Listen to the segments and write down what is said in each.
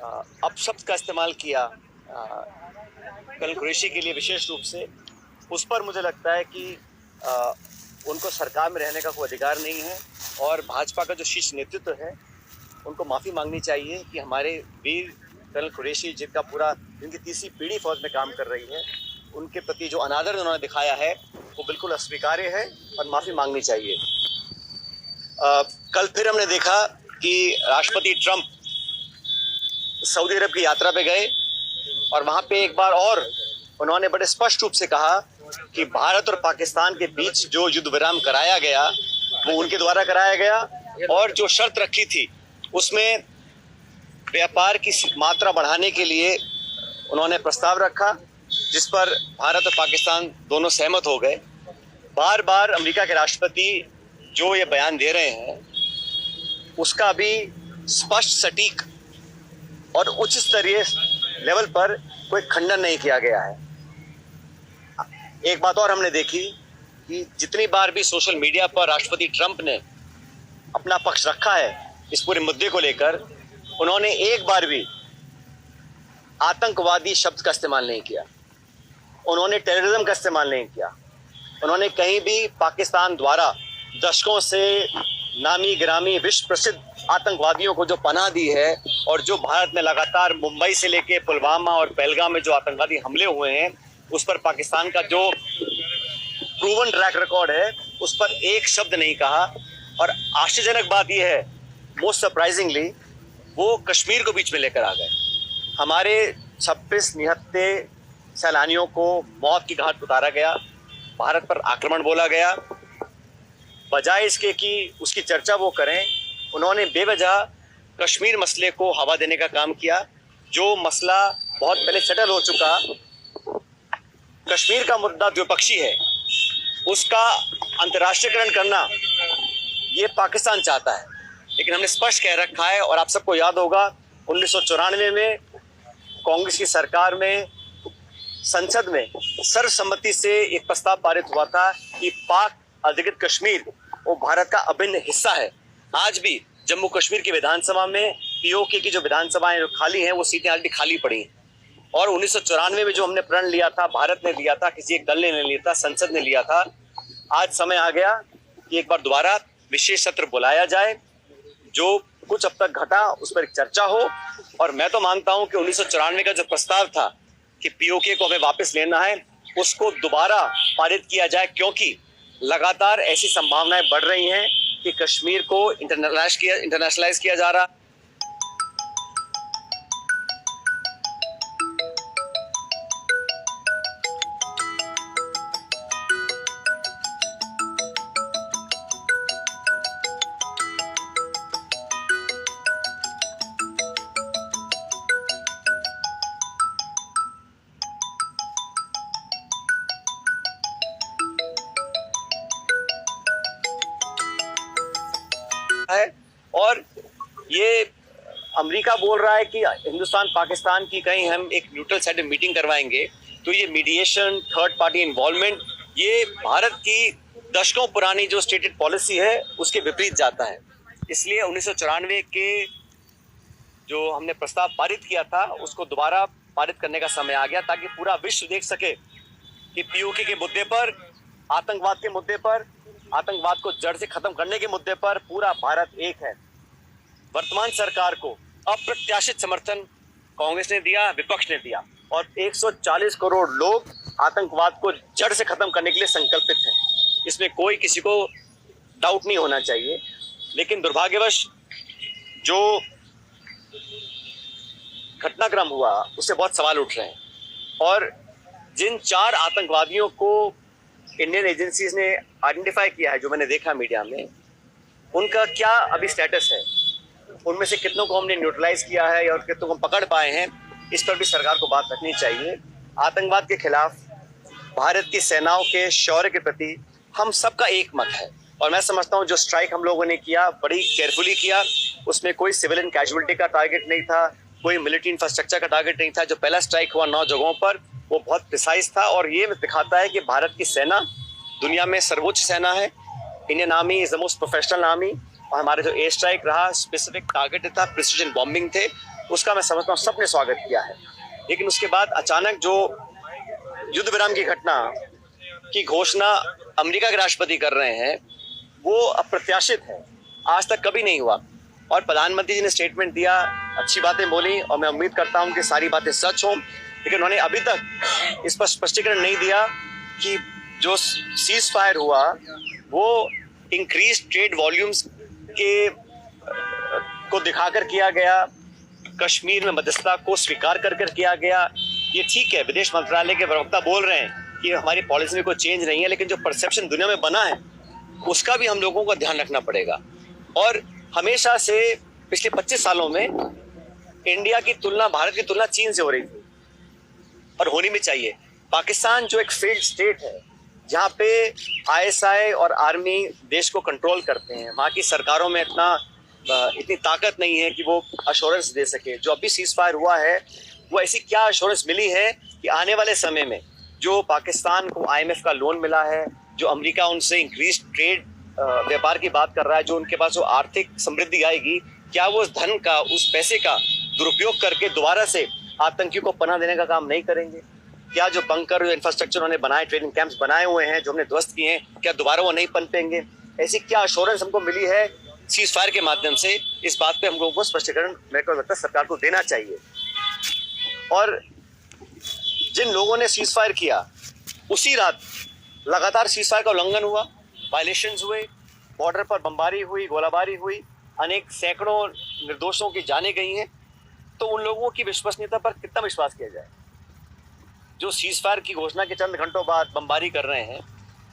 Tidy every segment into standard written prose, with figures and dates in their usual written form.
अपशब्द का इस्तेमाल किया कल कुरैशी के लिए विशेष रूप से, उस पर मुझे लगता है कि उनको सरकार में रहने का कोई अधिकार नहीं है और भाजपा का जो शीर्ष नेतृत्व है उनको माफ़ी मांगनी चाहिए कि हमारे वीर कर्नल कुरैशी जिनकी तीसरी पीढ़ी फौज में काम कर रही है, उनके प्रति जो अनादर उन्होंने दिखाया है वो बिल्कुल अस्वीकार्य है और माफ़ी मांगनी चाहिए। कल फिर हमने देखा कि राष्ट्रपति ट्रंप सऊदी अरब की यात्रा पे गए और वहाँ पे एक बार और उन्होंने बड़े स्पष्ट रूप से कहा कि भारत और पाकिस्तान के बीच जो युद्ध विराम कराया गया वो उनके द्वारा कराया गया और जो शर्त रखी थी उसमें व्यापार की मात्रा बढ़ाने के लिए उन्होंने प्रस्ताव रखा, जिस पर भारत और पाकिस्तान दोनों सहमत हो गए। बार बार अमेरिका के राष्ट्रपति जो ये बयान दे रहे हैं उसका अभी स्पष्ट, सटीक और उच्च स्तरीय लेवल पर कोई खंडन नहीं किया गया है। एक बात और हमने देखी कि जितनी बार भी सोशल मीडिया पर राष्ट्रपति ट्रंप ने अपना पक्ष रखा है इस पूरे मुद्दे को लेकर, उन्होंने एक बार भी आतंकवादी शब्द का इस्तेमाल नहीं किया, उन्होंने टेररिज्म का इस्तेमाल नहीं किया, उन्होंने कहीं भी पाकिस्तान द्वारा दशकों से नामी गिरामी विश्व प्रसिद्ध आतंकवादियों को जो पनाह दी है और जो भारत में लगातार मुंबई से लेके पुलवामा और पहलगाम में जो आतंकवादी हमले हुए हैं उस पर पाकिस्तान का जो प्रूवन ट्रैक रिकॉर्ड है उस पर एक शब्द नहीं कहा। और आश्चर्यजनक बात यह है, मोस्ट सरप्राइजिंगली, वो कश्मीर को बीच में लेकर आ गए। हमारे 26 निहत्थे सैलानियों को मौत की घाट उतारा गया, भारत पर आक्रमण बोला गया। बजाय इसके कि उसकी चर्चा वो करें, उन्होंने बेवजह कश्मीर मसले को हवा देने का काम किया, जो मसला बहुत पहले सेटल हो चुका। कश्मीर का मुद्दा द्विपक्षीय है, उसका अंतर्राष्ट्रीयकरण करना ये पाकिस्तान चाहता है, लेकिन हमने स्पष्ट कह रखा है और आप सबको याद होगा 1994 में कांग्रेस की सरकार में संसद में सर्वसम्मति से एक प्रस्ताव पारित हुआ था कि पाक अधिकृत कश्मीर वो भारत का अभिन्न हिस्सा है। आज भी जम्मू कश्मीर की विधानसभा में पीओके की जो विधानसभाएं जो खाली हैं वो सीटें आज भी खाली पड़ी हैं। और 1994 में जो हमने प्रण लिया था, भारत ने लिया था, किसी एक दल ने नहीं लिया था, संसद ने लिया था। आज समय आ गया कि एक बार दोबारा विशेष सत्र बुलाया जाए, जो कुछ अब तक घटा उस पर एक चर्चा हो। और मैं तो मानता हूं कि 1994 का जो प्रस्ताव था कि पीओके को हमें वापस लेना है, उसको दोबारा पारित किया जाए, क्योंकि लगातार ऐसी संभावनाएं बढ़ रही हैं कि कश्मीर को इंटरनेशनलाइज किया जा रहा है। और ये अमेरिका बोल रहा है कि हिंदुस्तान पाकिस्तान की कहीं हम एक न्यूट्रल साइड में मीटिंग करवाएंगे, तो ये मीडिएशन, थर्ड पार्टी इन्वॉल्वमेंट, ये भारत की दशकों पुरानी जो स्टेटेड पॉलिसी है उसके विपरीत जाता है। इसलिए 1994 के जो हमने प्रस्ताव पारित किया था उसको दोबारा पारित करने का समय आ गया, ताकि पूरा विश्व देख सके कि पीओके के मुद्दे पर, आतंकवाद के मुद्दे पर, आतंकवाद को जड़ से खत्म करने के मुद्दे पर पूरा भारत एक है। वर्तमान सरकार को अप्रत्याशित समर्थन कांग्रेस ने दिया, विपक्ष ने दिया, और 140 करोड़ लोग आतंकवाद को जड़ से खत्म करने के लिए संकल्पित हैं। इसमें कोई किसी को डाउट नहीं होना चाहिए। लेकिन दुर्भाग्यवश जो घटनाक्रम हुआ उससे बहुत सवाल उठ रहे हैं। और जिन 4 आतंकवादियों को इंडियन एजेंसीज ने आइडेंटिफाई किया है, जो मैंने देखा मीडिया में, उनका क्या अभी स्टेटस है, उनमें से कितनों को हमने न्यूट्रलाइज किया है और कितनों को पकड़ पाए हैं, इस पर भी सरकार को बात रखनी चाहिए। आतंकवाद के खिलाफ भारत की सेनाओं के शौर्य के प्रति हम सबका एक मत है, और मैं समझता हूँ जो स्ट्राइक हम लोगों ने किया बड़ी केयरफुली किया। उसमें कोई सिविलियन कैजुअलिटी का टारगेट नहीं था, कोई मिलिट्री इंफ्रास्ट्रक्चर का टारगेट नहीं था। जो पहला स्ट्राइक हुआ 9 जगहों पर, वो बहुत प्रिसाइज था, और ये दिखाता है कि भारत की सेना दुनिया में सर्वोच्च सेना है। Indian army is the most professional army. और हमारे जो एयर स्ट्राइक रहा, स्पेसिफिक टारगेट था, प्रिसिजन बॉम्बिंग थे, उसका मैं समझता हूँ सबने स्वागत किया है। लेकिन उसके बाद अचानक जो युद्ध विराम की घटना की घोषणा अमेरिका के राष्ट्रपति कर रहे हैं, वो अप्रत्याशित है, आज तक कभी नहीं हुआ। और प्रधानमंत्री जी ने स्टेटमेंट दिया, अच्छी बातें बोली और मैं उम्मीद करता हूं कि सारी बातें सच हों, लेकिन उन्होंने अभी तक इस पर स्पष्टीकरण नहीं दिया कि जो सीज फायर हुआ वो इंक्रीज ट्रेड वॉल्यूम्स के को दिखाकर किया गया, कश्मीर में मध्यस्थता को स्वीकार कर किया गया। ये ठीक है, विदेश मंत्रालय के प्रवक्ता बोल रहे हैं कि हमारी पॉलिसी में कोई चेंज नहीं है, लेकिन जो परसेप्शन दुनिया में बना है उसका भी हम लोगों को ध्यान रखना पड़ेगा। और हमेशा से पिछले 25 सालों में इंडिया की तुलना, भारत की तुलना चीन से हो रही थी और होनी भी चाहिए। पाकिस्तान जो एक फेल्ड स्टेट है, जहाँ पे आईएसआई और आर्मी देश को कंट्रोल करते हैं, वहाँ की सरकारों में इतनी ताकत नहीं है कि वो अश्योरेंस दे सके। जो अभी सीज फायर हुआ है वो ऐसी क्या अश्योरेंस मिली है कि आने वाले समय में जो पाकिस्तान को IMF का लोन मिला है, जो अमेरिका उनसे इंक्रीज ट्रेड व्यापार की बात कर रहा है, जो उनके पास जो आर्थिक समृद्धि आएगी, क्या वो उस धन का, उस पैसे का दुरुपयोग करके दोबारा से आतंकियों को पनाह देने का काम नहीं करेंगे? क्या जो बंकर, जो इंफ्रास्ट्रक्चर उन्होंने बनाए, ट्रेनिंग कैंप्स बनाए हुए हैं जो हमने ध्वस्त किए हैं, क्या दोबारा वो नहीं पनपेंगे? ऐसी क्या अश्योरेंस हमको मिली है सीज फायर के माध्यम से? इस बात पे हम लोगों को स्पष्टीकरण मेरे को लगता है सरकार को देना चाहिए। और जिन लोगों ने सीज फायर किया, उसी रात लगातार सीज फायर का उल्लंघन हुआ, वायलेशंस हुए, बॉर्डर पर बमबारी हुई, गोलाबारी हुई, अनेक सैकड़ों निर्दोषों की जानें गई हैं। तो उन लोगों की विश्वसनीयता पर कितना विश्वास किया जाए जो सीज फायर की घोषणा के चंद घंटों बाद बमबारी कर रहे हैं?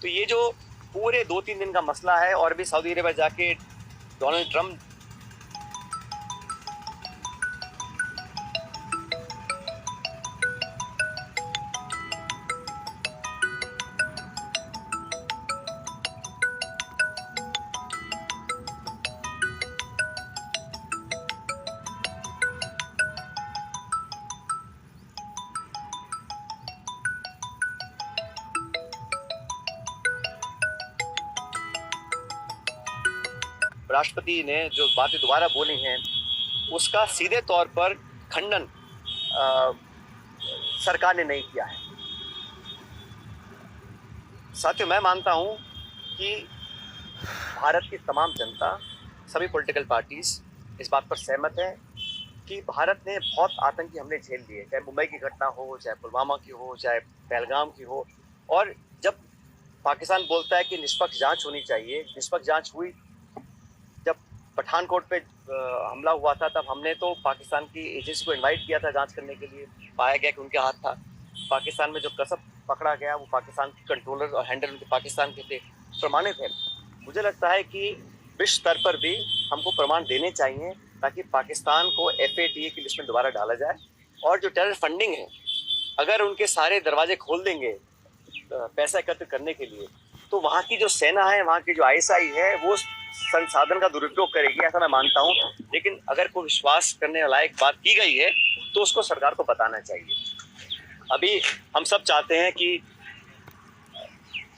तो ये जो पूरे 2-3 दिन का मसला है, और भी सऊदी अरेबिया जाके डोनाल्ड ट्रंप राष्ट्रपति ने जो बातें दोबारा बोली हैं, उसका सीधे तौर पर खंडन सरकार ने नहीं किया है। साथियों, मैं मानता हूं कि भारत की तमाम जनता, सभी पॉलिटिकल पार्टीज इस बात पर सहमत है कि भारत ने बहुत आतंकी हमले झेल लिए, चाहे मुंबई की घटना हो, चाहे पुलवामा की हो, चाहे पहलगाम की हो। और जब पाकिस्तान बोलता है कि निष्पक्ष जांच होनी चाहिए, निष्पक्ष जांच हुई। जब पठानकोट पे हमला हुआ था, तब हमने तो पाकिस्तान की एजेंसी को इनवाइट किया था जांच करने के लिए। पाया गया कि उनके हाथ था। पाकिस्तान में जो कसब पकड़ा गया, वो पाकिस्तान के कंट्रोलर और हैंडलर उनके पाकिस्तान के थे, प्रमाणित है। मुझे लगता है कि विश्व स्तर पर भी हमको प्रमाण देने चाहिए, ताकि पाकिस्तान को FATA की लिस्ट में दोबारा डाला जाए। और जो टेरर फंडिंग है, अगर उनके सारे दरवाजे खोल देंगे पैसा एकत्र करने के लिए, तो वहाँ की जो सेना है, वहाँ की जो ISI है, वो संसाधन का दुरुपयोग करेगी, ऐसा मैं मानता हूँ। लेकिन अगर कोई विश्वास करने लायक बात की गई है तो उसको सरकार को बताना चाहिए। अभी हम सब चाहते हैं कि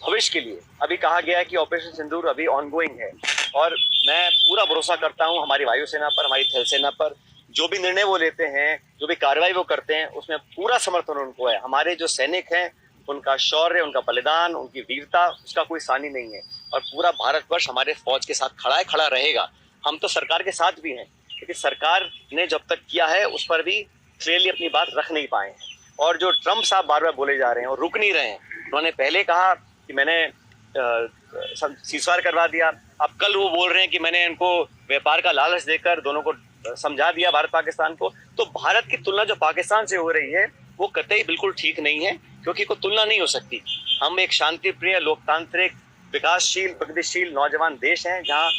भविष्य के लिए, अभी कहा गया है कि ऑपरेशन सिंदूर अभी ऑनगोइंग है, और मैं पूरा भरोसा करता हूँ हमारी वायुसेना पर, हमारी थल सेना पर। जो भी निर्णय वो लेते हैं, जो भी कार्रवाई वो करते हैं, उसमें पूरा समर्थन उनको है। हमारे जो सैनिक हैं, उनका शौर्य, उनका बलिदान, उनकी वीरता, उसका कोई सानी नहीं है। और पूरा भारतवर्ष हमारे फौज के साथ खड़ा है, खड़ा रहेगा। हम तो सरकार के साथ भी हैं, क्योंकि सरकार ने जब तक किया है उस पर भी क्लियरली अपनी बात रख नहीं पाए हैं। और जो ट्रंप साहब बार बार बोले जा रहे हैं और रुक नहीं रहे हैं, उन्होंने पहले कहा कि मैंने सीज़फायर करवा दिया, अब कल वो बोल रहे हैं कि मैंने इनको व्यापार का लालच देकर दोनों को समझा दिया, भारत पाकिस्तान को। तो भारत की तुलना जो पाकिस्तान से हो रही है वो कतई बिल्कुल ठीक नहीं है, क्योंकि कोई तुलना नहीं हो सकती। हम एक शांति प्रिय, लोकतांत्रिक, विकासशील, प्रगतिशील नौजवान देश हैं, जहां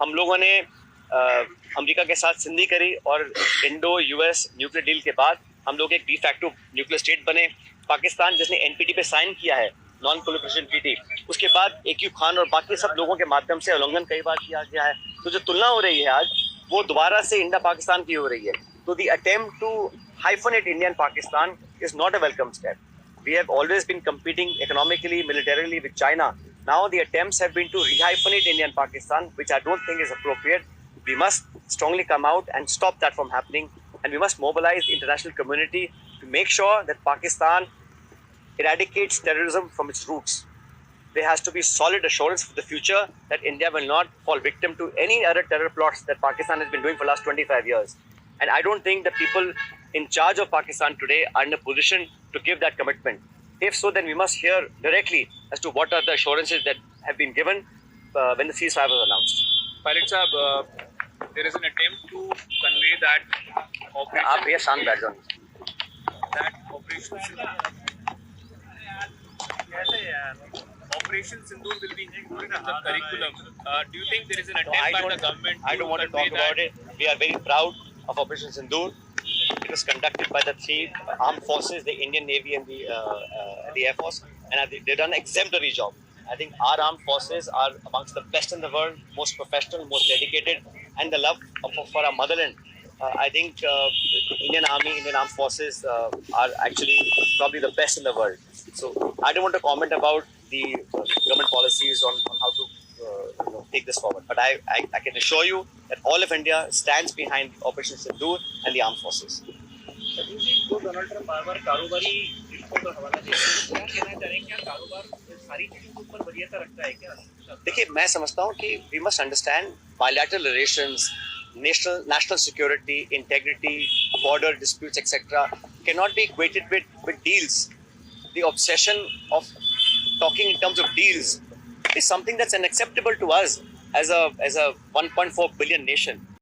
हम लोगों ने अमेरिका के साथ संधि करी और इंडो-US न्यूक्लियर डील के बाद हम लोग एक डिफैक्टो न्यूक्लियर स्टेट बने। पाकिस्तान जिसने NPT पे साइन किया है, नॉन प्रोलिफरेशन ट्रीटी, उसके बाद AQ खान और बाकी सब लोगों के माध्यम से उल्लंघन कई बार किया गया है। तो जो तुलना हो रही है आज, वो दोबारा से इंडिया पाकिस्तान की हो रही है। तो the attempt to hyphenate India and Pakistan is not a welcome step. We have always been competing economically, militarily with China. Now the attempts have been to rehyphenate India and Pakistan, which I don't think is appropriate. We must strongly come out and stop that from happening. and we must mobilize the international community to make sure that Pakistan eradicates terrorism from its roots. There has to be solid assurance for the future that India will not fall victim to any other terror plots that Pakistan has been doing for the last 25 years. And I don't think the people in charge of Pakistan today are in a position to give that commitment. If so, then we must hear directly as to what are the assurances that have been given when the ceasefire was announced. Pilot Sahab, there is an attempt to convey that आप भैया शांत बैठ जाओ. Operation Sindoor will be included in the curriculum. Do you think there is an attempt by the government? I don't want to talk about it. We are very proud of Operation Sindoor. It was conducted by the three armed forces, the Indian Navy and the Air Force, and they've done an exemplary job. I think our armed forces are amongst the best in the world, most professional, most dedicated, and the love for our motherland. I think the Indian Army, Indian Armed Forces are actually probably the best in the world. So I don't want to comment about the government policies on how to take this forward. But I can assure you that all of India stands behind Operation Sindoor and the armed forces. Donald Trump बार-बार कारोबारी रिश्तों का हवाला देते हैं, क्या कहना चाहेंगे? क्या कारोबार सारी चीजों के ऊपर वरीयता रखता है क्या? देखिए, मैं समझता हूँ कि we must understand bilateral relations, national security, integrity, border disputes, etc. cannot be equated with deals. The obsession of talking in terms of deals is something that's unacceptable to us as a 1.4 billion nation.